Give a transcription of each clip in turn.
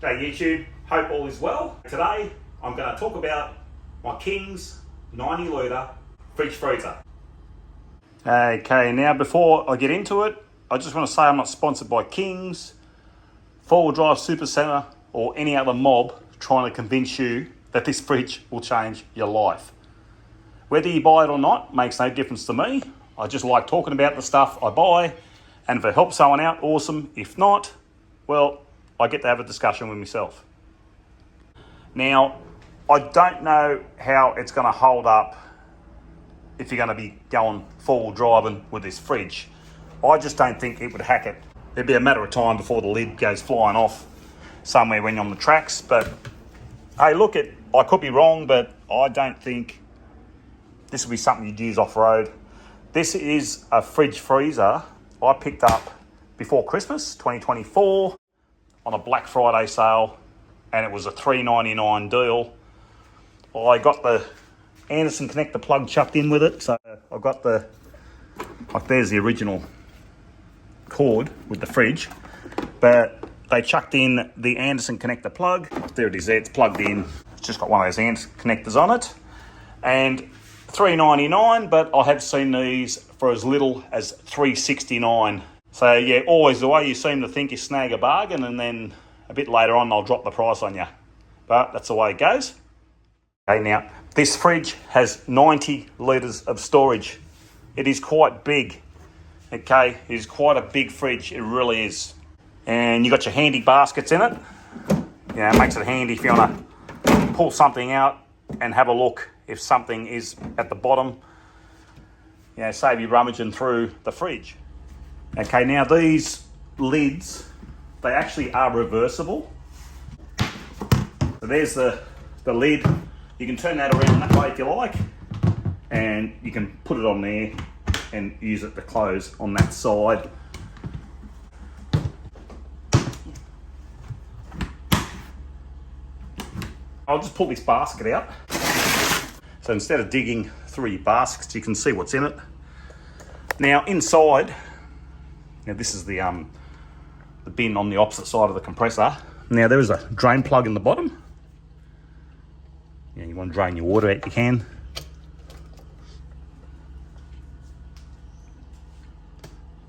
Hey YouTube, hope all is well. Today I'm going to talk about my Kings 90 litre fridge freezer. Okay, now before I get into it, I just want to say I'm not sponsored by Kings, 4 Wheel Drive Supercentre or any other mob trying to convince you that this fridge will change your life. Whether you buy it or not makes no difference to me. I just like talking about the stuff I buy, and if it helps someone out, awesome. If not, well, I get to have a discussion with myself. Now, I don't know how it's going to hold up if you're going to be going four-wheel driving with this fridge. I just don't think it would hack it. It'd be a matter of time before the lid goes flying off somewhere when you're on the tracks. But hey, look, I could be wrong, but I don't think this will be something you'd use off-road. This is a fridge freezer I picked up before Christmas 2024 on a Black Friday sale, and it was a $3.99 deal. I got the Anderson connector plug chucked in with it, so I got there's the original cord with the fridge, but they chucked in the Anderson connector plug. There it is there, it's plugged in. It's just got one of those Anderson connectors on it, and $3.99, but I have seen these for as little as $3.69. So yeah, always the way you seem to think you snag a bargain, and then a bit later on they'll drop the price on you. But that's the way it goes. Okay, now this fridge has 90 litres of storage. It is quite big. Okay, it is quite a big fridge, it really is. And you got your handy baskets in it. Yeah, it makes it handy if you want to pull something out and have a look if something is at the bottom. You know, save you rummaging through the fridge. Okay, now these lids, they actually are reversible. So there's the lid. You can turn that around that way if you like, and you can put it on there and use it to close on that side. I'll just pull this basket out. So instead of digging through your baskets, you can see what's in it. Now inside, now this is the bin on the opposite side of the compressor. Now there is a drain plug in the bottom. You want to drain your water out, you can.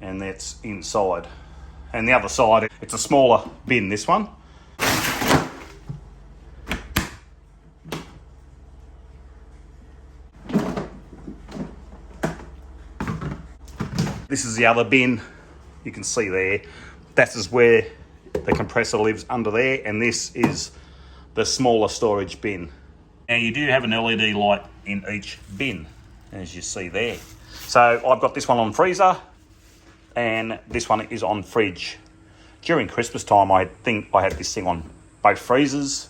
And that's inside. And the other side, it's a smaller bin, this one. This is the other bin. You can see there, that is where the compressor lives under there, and this is the smaller storage bin. Now you do have an LED light in each bin, as you see there. So I've got this one on freezer, and this one is on fridge. During Christmas time, I think I had this thing on both freezers,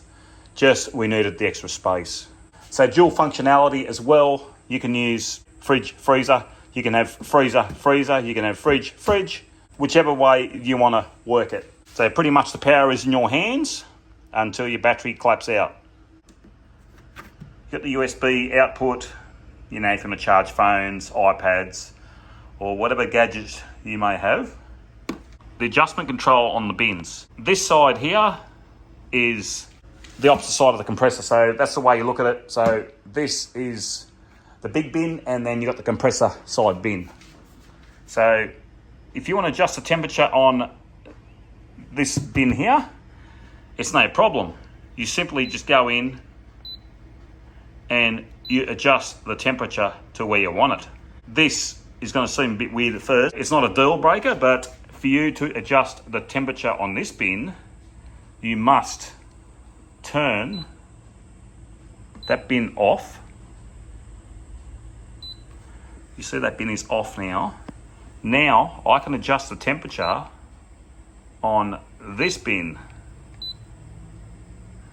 just we needed the extra space. So dual functionality as well. You can use fridge, freezer. You can have freezer, freezer. You can have fridge, fridge. Whichever way you want to work it. So pretty much the power is in your hands until your battery claps out. Got the USB output, you know, if you want to charge phones, iPads, or whatever gadgets you may have. The adjustment control on the bins. This side here is the opposite side of the compressor, so that's the way you look at it. So this is the big bin, and then you got the compressor side bin. So if you want to adjust the temperature on this bin here, it's no problem. You simply just go in and you adjust the temperature to where you want it. This is going to seem a bit weird at first. It's not a deal breaker, but for you to adjust the temperature on this bin, you must turn that bin off. You see that bin is off now. Now I can adjust the temperature on this bin.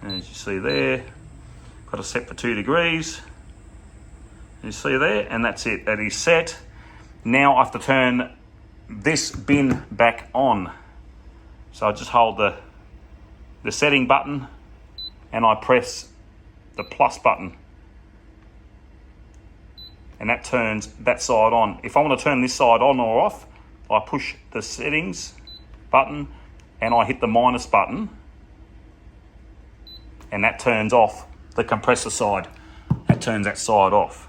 As you see there, got it set for 2 degrees. You see there, and that's it. That is set. Now I have to turn this bin back on. So I just hold the setting button and I press the plus button. And that turns that side on. If I want to turn this side on or off, I push the settings button and I hit the minus button, and that turns off the compressor side. That turns that side off.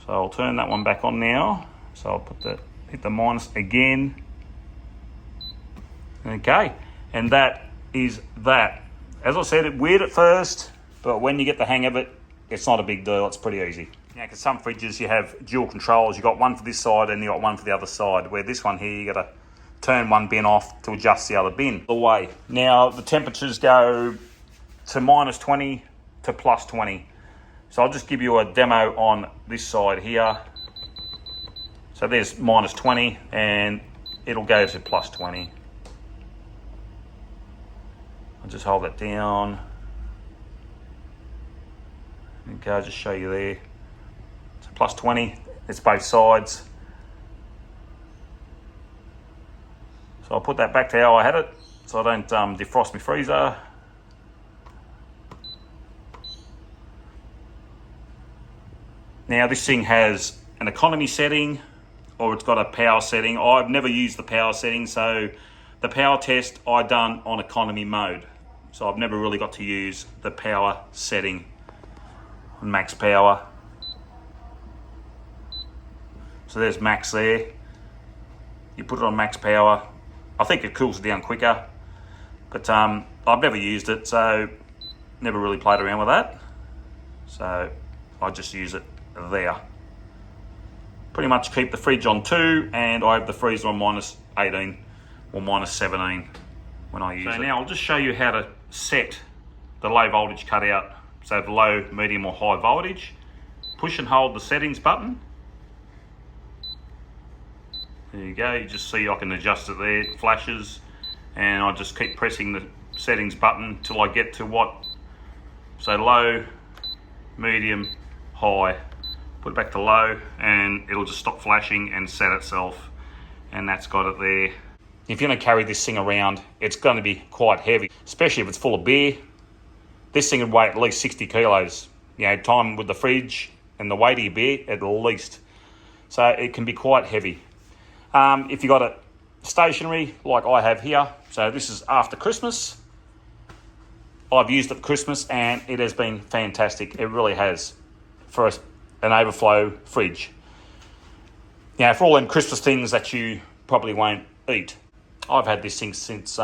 So I'll turn that one back on now. So I'll hit the minus again. Okay, and that is that. As I said, it's weird at first, but when you get the hang of it, it's not a big deal. It's pretty easy. Now, because some fridges you have dual controls. You got one for this side and you got one for the other side. Where this one here, you got to turn one bin off to adjust the other bin away. Now the temperatures go to -20 to +20. So I'll just give you a demo on this side here. So there's -20 and it'll go to +20. I'll just hold that down. Okay, I'll just show you there. So +20, it's both sides. So I'll put that back to how I had it, so I don't defrost my freezer. Now this thing has an economy setting, or it's got a power setting. I've never used the power setting, so the power test I done on economy mode. So I've never really got to use the power setting on max power. So there's max there. You put it on max power. I think it cools it down quicker, but I've never used it, so never really played around with that. So I just use it there. Pretty much keep the fridge on 2, and I have the freezer on -18 or -17 when I use it. So now I'll just show you how to set the low voltage cutout. So the low, medium or high voltage. Push and hold the settings button. There you go, you just see I can adjust it there, it flashes, and I just keep pressing the settings button till I get to so low, medium, high. Put it back to low and it'll just stop flashing and set itself, and that's got it there. If you're going to carry this thing around, it's going to be quite heavy, especially if it's full of beer. This thing would weigh at least 60 kilos. You know, time with the fridge and the weight of your beer at least. So it can be quite heavy. If you got it stationary like I have here, so this is after Christmas. I've used it for Christmas and it has been fantastic. It really has, for an overflow fridge. Now, for all them Christmas things that you probably won't eat. I've had this thing since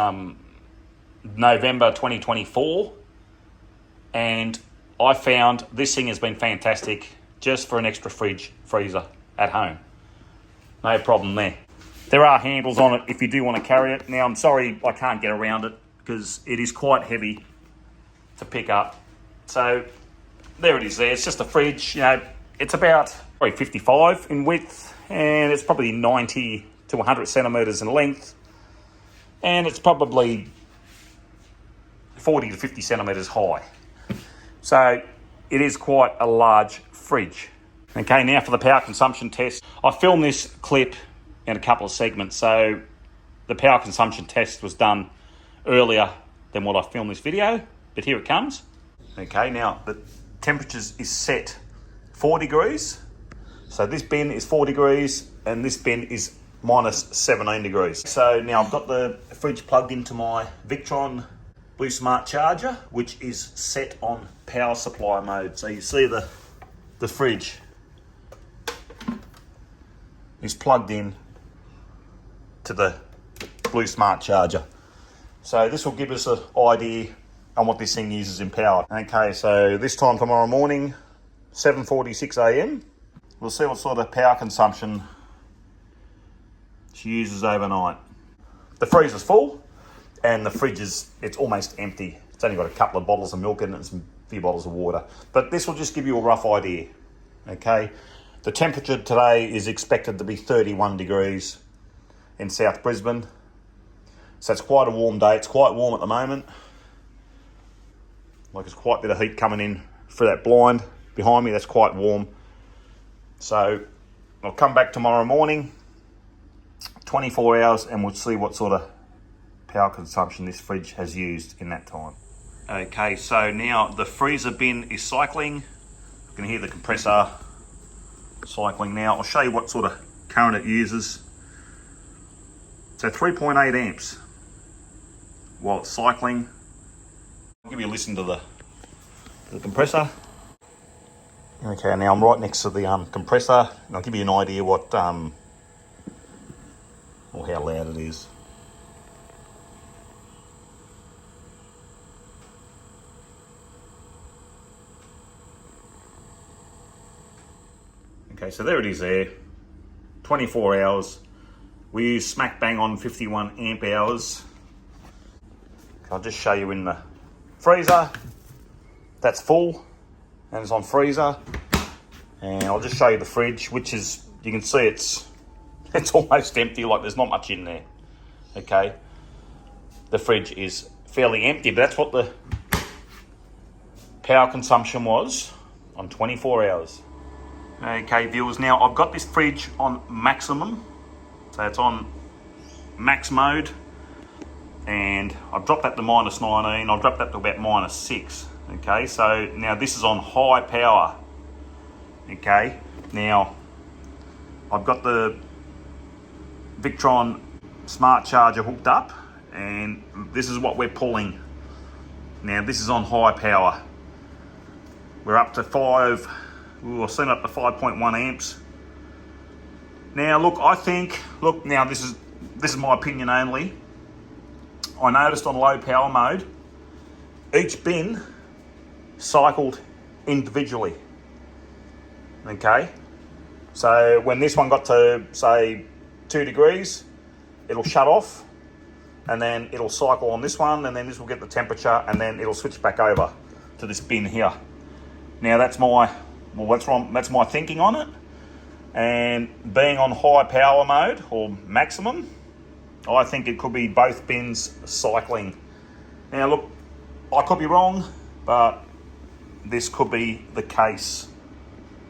November 2024, and I found this thing has been fantastic just for an extra freezer at home. No problem there. There are handles on it if you do want to carry it. Now, I'm sorry I can't get around it because it is quite heavy to pick up. So there it is there. It's just a fridge. You know, it's about probably 55 in width, and it's probably 90 to 100 centimetres in length, and it's probably 40 to 50 centimetres high. So it is quite a large fridge. Okay, now for the power consumption test. I filmed this clip in a couple of segments, so the power consumption test was done earlier than what I filmed this video, but here it comes. Okay, now the temperatures is set 4 degrees. So this bin is 4 degrees and this bin is -17 degrees. So now I've got the fridge plugged into my Victron Blue Smart charger, which is set on power supply mode. So you see the fridge is plugged in to the Blue Smart charger. So this will give us an idea on what this thing uses in power. Okay, so this time tomorrow morning, 7:46 a.m. We'll see what sort of power consumption she uses overnight. The freezer's full and the fridge it's almost empty. It's only got a couple of bottles of milk in it and some few bottles of water. But this will just give you a rough idea. Okay, the temperature today is expected to be 31 degrees in South Brisbane. So it's quite a warm day. It's quite warm at the moment. Like, there's quite a bit of heat coming in through that blind behind me. That's quite warm. So I'll come back tomorrow morning, 24 hours, and we'll see what sort of power consumption this fridge has used in that time. Okay, so now the freezer bin is cycling. You can hear the compressor cycling now. I'll show you what sort of current it uses. So 3.8 amps while it's cycling. I'll give you a listen to the compressor. Okay, now I'm right next to the compressor, and I'll give you an idea what or how loud it is. Okay, so there it is there. 24 hours. We use smack bang on 51 amp hours. I'll just show you in the freezer. That's full and it's on freezer. And I'll just show you the fridge, which is, you can see it's almost empty, like there's not much in there. Okay. The fridge is fairly empty, but that's what the power consumption was on 24 hours. Okay, viewers, now I've got this fridge on maximum. So it's on max mode. And I've dropped that to -19, I've dropped that to about -6. Okay, so now this is on high power. Okay, now I've got the Victron smart charger hooked up, and this is what we're pulling. Now this is on high power. We're up to I've seen up to 5.1 amps. Now look, now this is my opinion only. I noticed on low power mode, each bin cycled individually. Okay, so when this one got to say 2 degrees, it'll shut off, and then it'll cycle on this one, and then this will get the temperature, and then it'll switch back over to this bin here. Now that's my thinking on it, and being on high power mode or maximum, I think it could be both bins cycling. Now look, I could be wrong, but this could be the case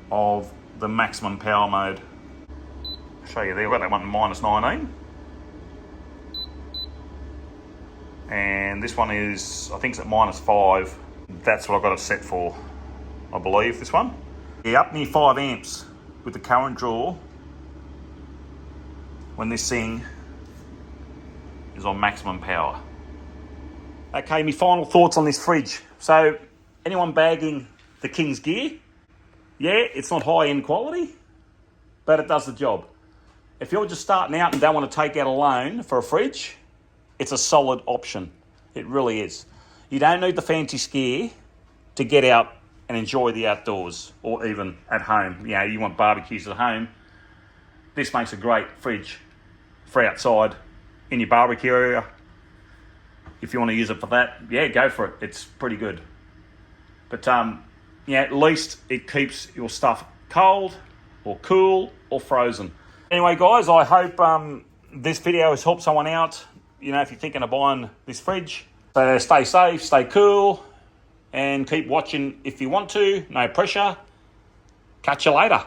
of the maximum power mode. I'll show you there, I've got that one -19. And this one is, I think it's at -5. That's what I've got it set for, I believe, this one. Yeah, up near 5 amps with the current draw when this thing is on maximum power. Okay, my final thoughts on this fridge. So, anyone bagging the King's gear, yeah, it's not high-end quality, but it does the job. If you're just starting out and don't want to take out a loan for a fridge, it's a solid option. It really is. You don't need the fancy gear to get out and enjoy the outdoors, or even at home. You know, you want barbecues at home. This makes a great fridge for outside in your barbecue area. If you want to use it for that, yeah, go for it. It's pretty good. But yeah, at least it keeps your stuff cold or cool or frozen. Anyway, guys, I hope this video has helped someone out. You know, if you're thinking of buying this fridge, so stay safe, stay cool, and keep watching if you want to. No pressure. Catch you later.